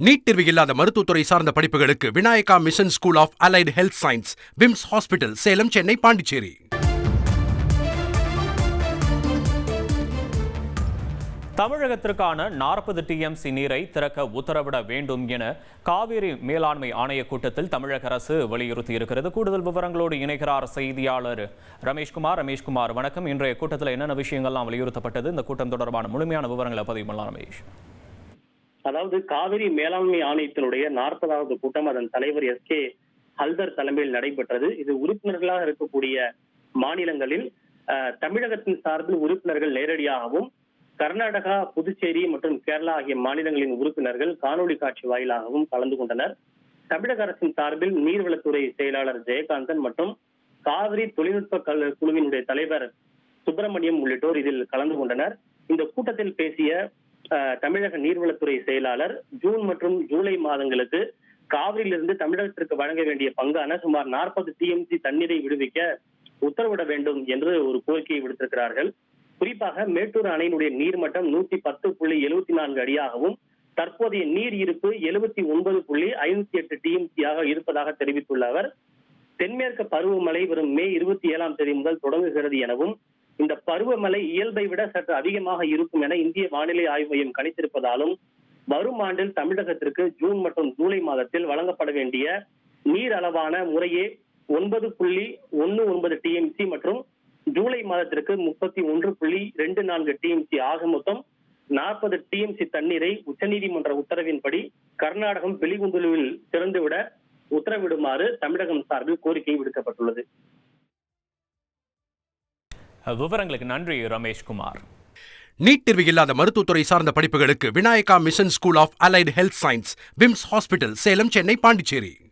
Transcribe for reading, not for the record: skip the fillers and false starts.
NEET தேர்வு இல்லாத மருத்துவத்துறை சார்ந்த படிப்புகளுக்கு Vinayaka mission school of allied health science, VIMS hospital, Salem, Chennai, Pondicherry. தமிழகத்திற்கான 40 டிஎம்சி நீரை திறக்க உத்தரவிட வேண்டும் என காவிரி மேலாண்மை ஆணைய கூட்டத்தில் தமிழக அரசு வலியுறுத்தியிருக்கிறது. கூடுதல் விவரங்களோடு இணைகிறார் செய்தியாளர் ரமேஷ்குமார். வணக்கம். இன்றைய கூட்டத்தில் என்னென்ன விஷயங்கள்லாம் வலியுறுத்தப்பட்டது? இந்த கூட்டம் தொடர்பான முழுமையான விவரங்களை பதிவு பண்ணலாம் ரமேஷ். அதாவது காவிரி மேலாண்மை ஆணையத்தினுடைய 40வது கூட்டம் அதன் தலைவர் எஸ்.கே. ஹல்தர் தலைமையில் நடைபெற்றது. இது உறுப்பினர்களாக இருக்கக்கூடிய மாநிலங்களில் தமிழகத்தின் சார்பில் உறுப்பினர்கள் நேரடியாகவும், கர்நாடகா, புதுச்சேரி மற்றும் கேரளா ஆகிய மாநிலங்களின் உறுப்பினர்கள் காணொலி காட்சி வாயிலாகவும் கலந்து கொண்டனர். தமிழக அரசின் சார்பில் நீர்வளத்துறை செயலாளர் ஜெயகாந்தன் மற்றும் காவிரி தொழில்நுட்ப குழுவினுடைய தலைவர் சுப்பிரமணியம் உள்ளிட்டோர் இதில் கலந்து கொண்டனர். இந்த கூட்டத்தில் பேசிய தமிழக நீர்வளத்துறை செயலாளர் ஜூன் மற்றும் ஜூலை மாதங்களுக்கு காவிரியிலிருந்து தமிழகத்திற்கு வழங்க வேண்டிய பங்கான சுமார் 40 டிஎம்சி தண்ணீரை விடுவிக்க உத்தரவிட வேண்டும் என்று ஒரு கோரிக்கையை விடுத்திருக்கிறார்கள். குறிப்பாக மேட்டூர் அணையினுடைய நீர்மட்டம் 110.74 அடியாகவும் தற்போதைய நீர் இருப்பு 79.58 டிஎம்சியாக இருப்பதாக தெரிவித்துள்ள அவர், தென்மேற்கு பருவமழை வரும் மே 27ஆம் தேதி முதல் தொடங்குகிறது எனவும், இந்த பருவமழை இயல்பை விட சற்று அதிகமாக இருக்கும் என இந்திய வானிலை ஆய்வு மையம் கணித்திருப்பதாலும், வரும் ஆண்டில் தமிழகத்திற்கு ஜூன் மற்றும் ஜூலை மாதத்தில் வழங்கப்பட வேண்டிய நீர் அளவான முறையே 9.19 டிஎம்சி மற்றும் ஜூலை மாதத்திற்கு 31.24 டிஎம்சி ஆக மொத்தம் 40 டிஎம்சி தண்ணீரை உச்சநீதிமன்ற உத்தரவின்படி கர்நாடகம் வெளிகுண்டுவில் திறந்துவிட உத்தரவிடுமாறு தமிழகம் சார்பில் கோரிக்கை விடுக்கப்பட்டுள்ளது. விவரங்களுக்கு நன்றி ரமேஷ்குமார். நீட் தேர்வு இல்லாத மருத்துவத்துறை சார்ந்த படிப்புகளுக்கு Vinayaka mission school of allied health science, VIMS hospital, Salem, Chennai, Pondicherry.